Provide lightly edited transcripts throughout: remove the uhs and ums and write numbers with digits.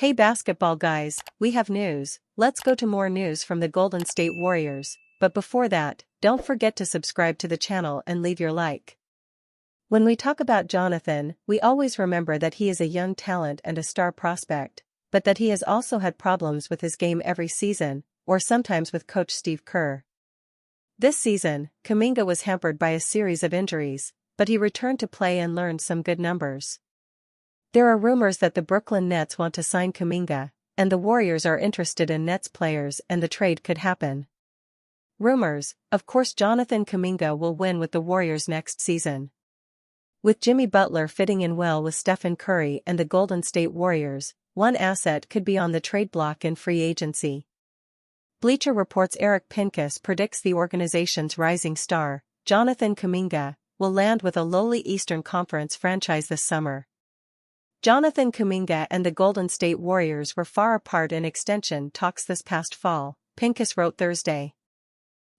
Hey basketball guys, we have news. Let's go to more news from the Golden State Warriors, but before that, don't forget to subscribe to the channel and leave your like. When we talk about Jonathan, we always remember that he is a young talent and a star prospect, but that he has also had problems with his game every season, or sometimes with coach Steve Kerr. This season, Kuminga was hampered by a series of injuries, but he returned to play and learned some good numbers. There are rumors that the Brooklyn Nets want to sign Kuminga, and the Warriors are interested in Nets players and the trade could happen. Rumors, of course Jonathan Kuminga will win with the Warriors next season. With Jimmy Butler fitting in well with Stephen Curry and the Golden State Warriors, one asset could be on the trade block in free agency. Bleacher Report's Eric Pincus predicts the organization's rising star, Jonathan Kuminga, will land with a lowly Eastern Conference franchise this summer. Jonathan Kuminga and the Golden State Warriors were far apart in extension talks this past fall, Pincus wrote Thursday.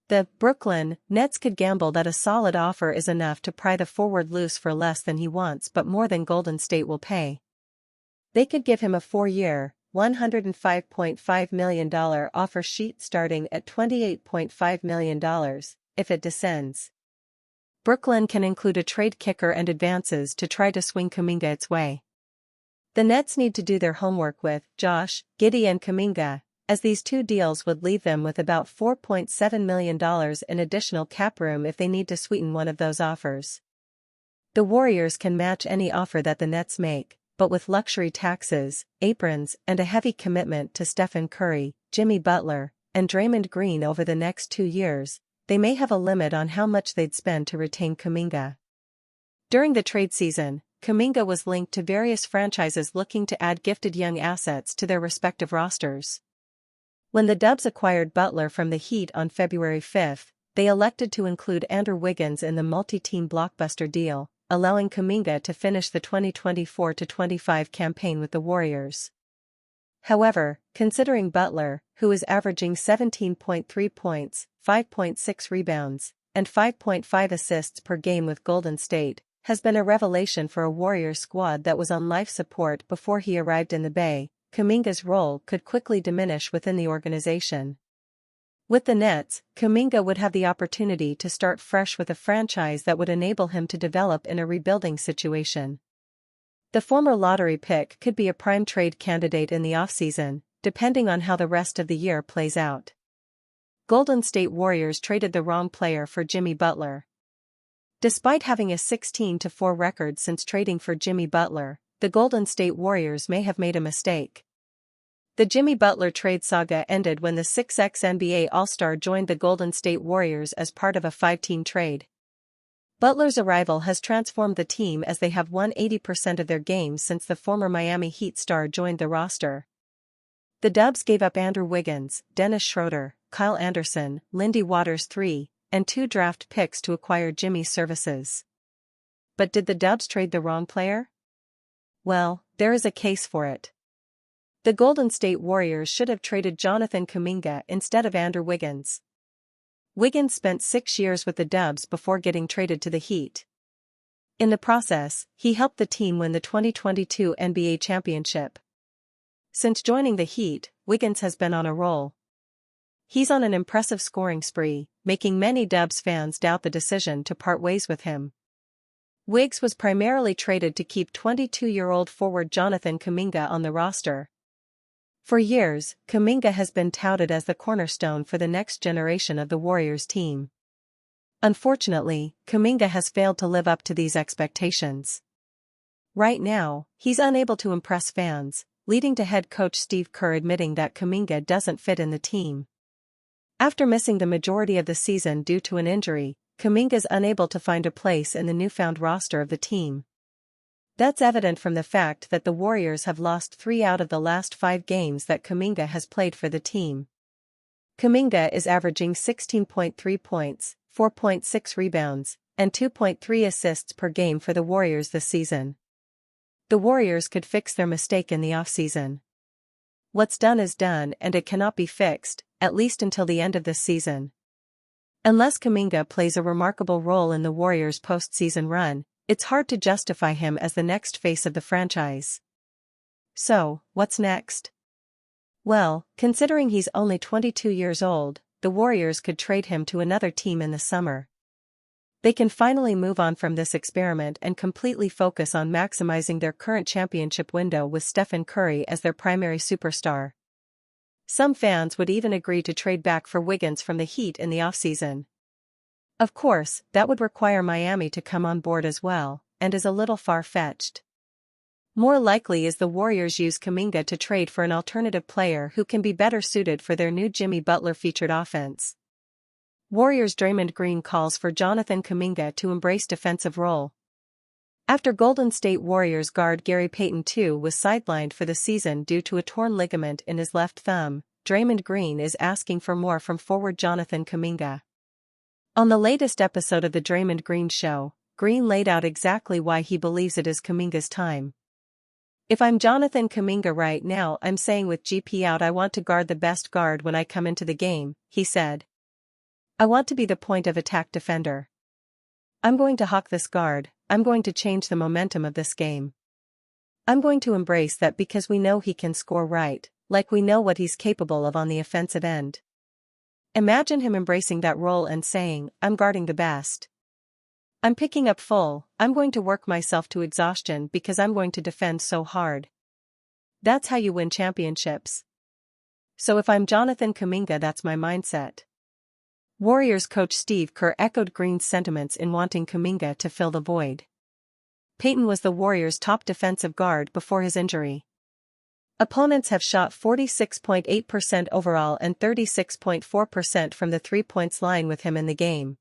The Brooklyn Nets could gamble that a solid offer is enough to pry the forward loose for less than he wants but more than Golden State will pay. They could give him a 4-year, $105.5 million offer sheet starting at $28.5 million, if it descends. Brooklyn can include a trade kicker and advances to try to swing Kuminga its way. The Nets need to do their homework with Josh, Giddey and Kuminga, as these two deals would leave them with about $4.7 million in additional cap room if they need to sweeten one of those offers. The Warriors can match any offer that the Nets make, but with luxury taxes, aprons, and a heavy commitment to Stephen Curry, Jimmy Butler, and Draymond Green over the next 2 years, they may have a limit on how much they'd spend to retain Kuminga. During the trade season, Kuminga was linked to various franchises looking to add gifted young assets to their respective rosters. When the Dubs acquired Butler from the Heat on February 5, they elected to include Andrew Wiggins in the multi-team blockbuster deal, allowing Kuminga to finish the 2024-25 campaign with the Warriors. However, considering Butler, who is averaging 17.3 points, 5.6 rebounds, and 5.5 assists per game with Golden State, has been a revelation for a Warriors squad that was on life support before he arrived in the Bay, Kuminga's role could quickly diminish within the organization. With the Nets, Kuminga would have the opportunity to start fresh with a franchise that would enable him to develop in a rebuilding situation. The former lottery pick could be a prime trade candidate in the offseason, depending on how the rest of the year plays out. Golden State Warriors traded the wrong player for Jimmy Butler. Despite having a 16-4 record since trading for Jimmy Butler, the Golden State Warriors may have made a mistake. The Jimmy Butler trade saga ended when the 6x NBA All-Star joined the Golden State Warriors as part of a 5-team trade. Butler's arrival has transformed the team as they have won 80% of their games since the former Miami Heat star joined the roster. The Dubs gave up Andrew Wiggins, Dennis Schroeder, Kyle Anderson, Lindy Waters III, and 2 draft picks to acquire Jimmy's services. But did the Dubs trade the wrong player? Well, there is a case for it. The Golden State Warriors should have traded Jonathan Kuminga instead of Andrew Wiggins. Wiggins spent 6 years with the Dubs before getting traded to the Heat. In the process, he helped the team win the 2022 NBA championship. Since joining the Heat, Wiggins has been on a roll. He's on an impressive scoring spree, making many Dubs fans doubt the decision to part ways with him. Wiggs was primarily traded to keep 22-year-old forward Jonathan Kuminga on the roster. For years, Kuminga has been touted as the cornerstone for the next generation of the Warriors team. Unfortunately, Kuminga has failed to live up to these expectations. Right now, he's unable to impress fans, leading to head coach Steve Kerr admitting that Kuminga doesn't fit in the team. After missing the majority of the season due to an injury, Kuminga's unable to find a place in the newfound roster of the team. That's evident from the fact that the Warriors have lost 3 out of the last 5 games that Kuminga has played for the team. Kuminga is averaging 16.3 points, 4.6 rebounds, and 2.3 assists per game for the Warriors this season. The Warriors could fix their mistake in the offseason. What's done is done and it cannot be fixed, at least until the end of this season. Unless Kuminga plays a remarkable role in the Warriors' postseason run, it's hard to justify him as the next face of the franchise. So, what's next? Well, considering he's only 22 years old, the Warriors could trade him to another team in the summer. They can finally move on from this experiment and completely focus on maximizing their current championship window with Stephen Curry as their primary superstar. Some fans would even agree to trade back for Wiggins from the Heat in the offseason. Of course, that would require Miami to come on board as well, and is a little far-fetched. More likely is the Warriors use Kuminga to trade for an alternative player who can be better suited for their new Jimmy Butler-featured offense. Warriors' Draymond Green calls for Jonathan Kuminga to embrace defensive role. After Golden State Warriors guard Gary Payton II was sidelined for the season due to a torn ligament in his left thumb, Draymond Green is asking for more from forward Jonathan Kuminga. On the latest episode of The Draymond Green Show, Green laid out exactly why he believes it is Kuminga's time. "If I'm Jonathan Kuminga right now, I'm saying with GP out I want to guard the best guard when I come into the game," he said. "I want to be the point of attack defender. I'm going to hawk this guard, I'm going to change the momentum of this game. I'm going to embrace that because we know he can score right, like we know what he's capable of on the offensive end." Imagine him embracing that role and saying, "I'm guarding the best. I'm picking up full, I'm going to work myself to exhaustion because I'm going to defend so hard." That's how you win championships. So if I'm Jonathan Kuminga, that's my mindset. Warriors coach Steve Kerr echoed Green's sentiments in wanting Kuminga to fill the void. Payton was the Warriors' top defensive guard before his injury. Opponents have shot 46.8% overall and 36.4% from the three-point line with him in the game.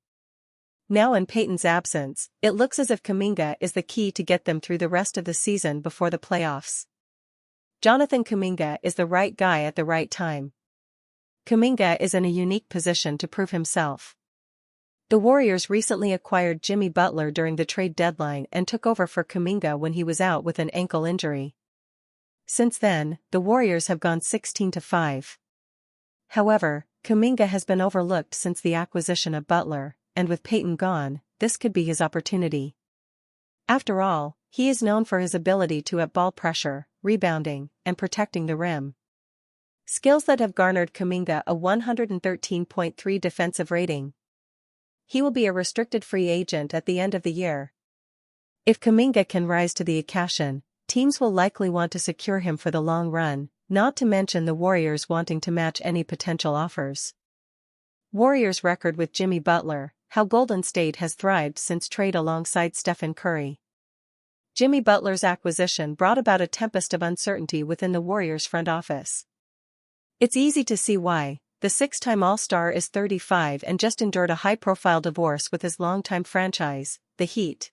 Now in Payton's absence, it looks as if Kuminga is the key to get them through the rest of the season before the playoffs. Jonathan Kuminga is the right guy at the right time. Kuminga is in a unique position to prove himself. The Warriors recently acquired Jimmy Butler during the trade deadline and took over for Kuminga when he was out with an ankle injury. Since then, the Warriors have gone 16-5. However, Kuminga has been overlooked since the acquisition of Butler, and with Payton gone, this could be his opportunity. After all, he is known for his ability to up ball pressure, rebounding, and protecting the rim. Skills that have garnered Kuminga a 113.3 defensive rating. He will be a restricted free agent at the end of the year. If Kuminga can rise to the occasion, teams will likely want to secure him for the long run, not to mention the Warriors wanting to match any potential offers. Warriors' record with Jimmy Butler, how Golden State has thrived since trade alongside Stephen Curry. Jimmy Butler's acquisition brought about a tempest of uncertainty within the Warriors' front office. It's easy to see why. The six-time All-Star is 35 and just endured a high-profile divorce with his longtime franchise, the Heat.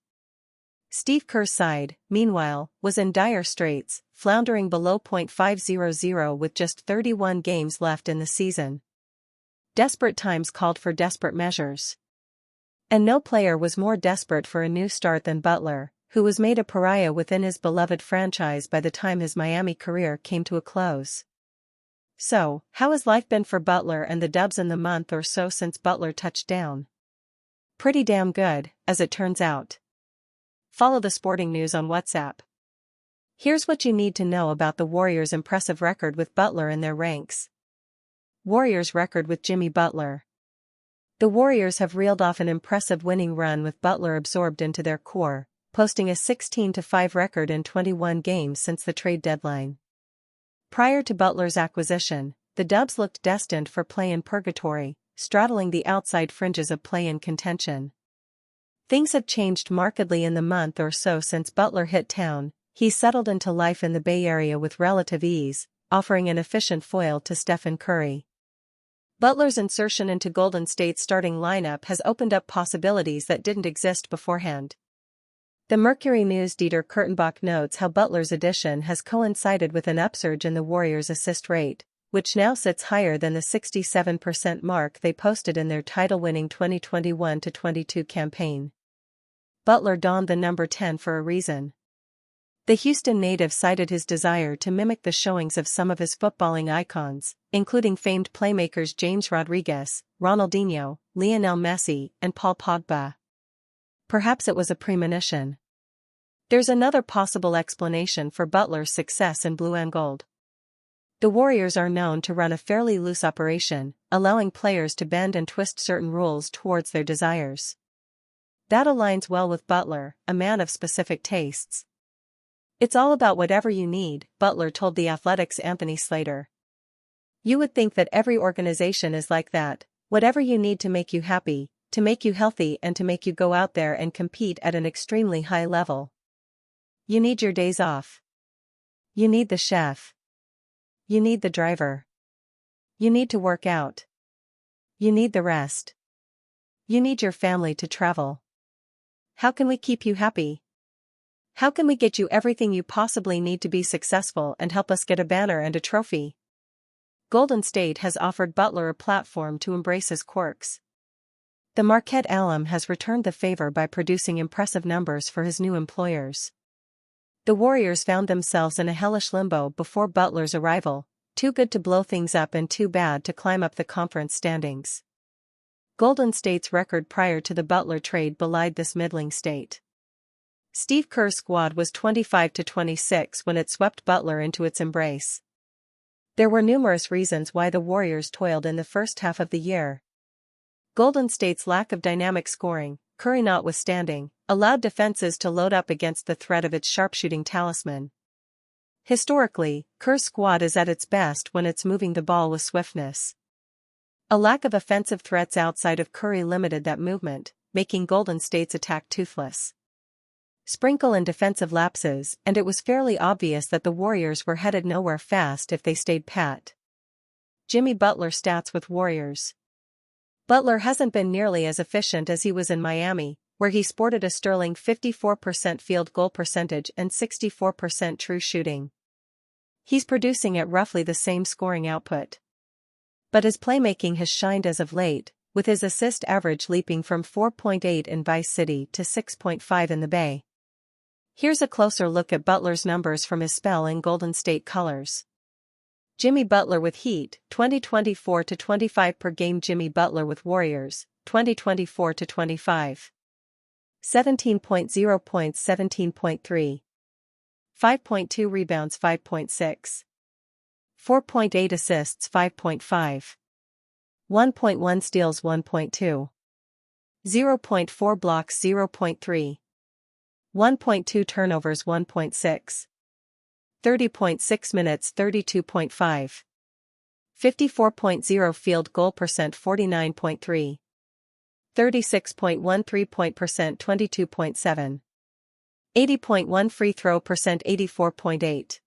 Steve Kerr's side, meanwhile, was in dire straits, floundering below .500 with just 31 games left in the season. Desperate times called for desperate measures. And no player was more desperate for a new start than Butler, who was made a pariah within his beloved franchise by the time his Miami career came to a close. So, how has life been for Butler and the Dubs in the month or so since Butler touched down? Pretty damn good, as it turns out. Follow the sporting news on WhatsApp. Here's what you need to know about the Warriors' impressive record with Butler in their ranks. Warriors' record with Jimmy Butler. The Warriors have reeled off an impressive winning run with Butler absorbed into their core, posting a 16-5 record in 21 games since the trade deadline. Prior to Butler's acquisition, the Dubs looked destined for play-in purgatory, straddling the outside fringes of play-in contention. Things have changed markedly in the month or so since Butler hit town. He settled into life in the Bay Area with relative ease, offering an efficient foil to Stephen Curry. Butler's insertion into Golden State's starting lineup has opened up possibilities that didn't exist beforehand. The Mercury News' Dieter Kurtenbach notes how Butler's addition has coincided with an upsurge in the Warriors' assist rate, which now sits higher than the 67% mark they posted in their title-winning 2021-22 campaign. Butler donned the number 10 for a reason. The Houston native cited his desire to mimic the showings of some of his footballing icons, including famed playmakers James Rodriguez, Ronaldinho, Lionel Messi, and Paul Pogba. Perhaps it was a premonition. There's another possible explanation for Butler's success in blue and gold. The Warriors are known to run a fairly loose operation, allowing players to bend and twist certain rules towards their desires. That aligns well with Butler, a man of specific tastes. "It's all about whatever you need," Butler told The Athletic's Anthony Slater. "You would think that every organization is like that, whatever you need to make you happy, to make you healthy and to make you go out there and compete at an extremely high level. You need your days off. You need the chef. You need the driver. You need to work out. You need the rest. You need your family to travel. How can we keep you happy? How can we get you everything you possibly need to be successful and help us get a banner and a trophy?" Golden State has offered Butler a platform to embrace his quirks. The Marquette alum has returned the favor by producing impressive numbers for his new employers. The Warriors found themselves in a hellish limbo before Butler's arrival, too good to blow things up and too bad to climb up the conference standings. Golden State's record prior to the Butler trade belied this middling state. Steve Kerr's squad was 25-26 when it swept Butler into its embrace. There were numerous reasons why the Warriors toiled in the first half of the year. Golden State's lack of dynamic scoring, Curry notwithstanding, allowed defenses to load up against the threat of its sharpshooting talisman. Historically, Kerr's squad is at its best when it's moving the ball with swiftness. A lack of offensive threats outside of Curry limited that movement, making Golden State's attack toothless. Sprinkle in defensive lapses, and it was fairly obvious that the Warriors were headed nowhere fast if they stayed pat. Jimmy Butler stats with Warriors. Butler hasn't been nearly as efficient as he was in Miami, where he sported a sterling 54% field goal percentage and 64% true shooting. He's producing at roughly the same scoring output. But his playmaking has shined as of late, with his assist average leaping from 4.8 in Vice City to 6.5 in the Bay. Here's a closer look at Butler's numbers from his spell in Golden State colors. Jimmy Butler with Heat, 2024-25 per game. Jimmy Butler with Warriors, 2024-25. 17.0 points, 17.3. 5.2 rebounds, 5.6. 4.8 assists, 5.5. 1.1 steals, 1.2. 0.4 blocks, 0.3. 1.2 turnovers, 1.6. 30.6 minutes, 32.5. 54.0 field goal percent, 49.3. 36.1 3-point percent, 22.7. 80.1 free throw percent, 84.8.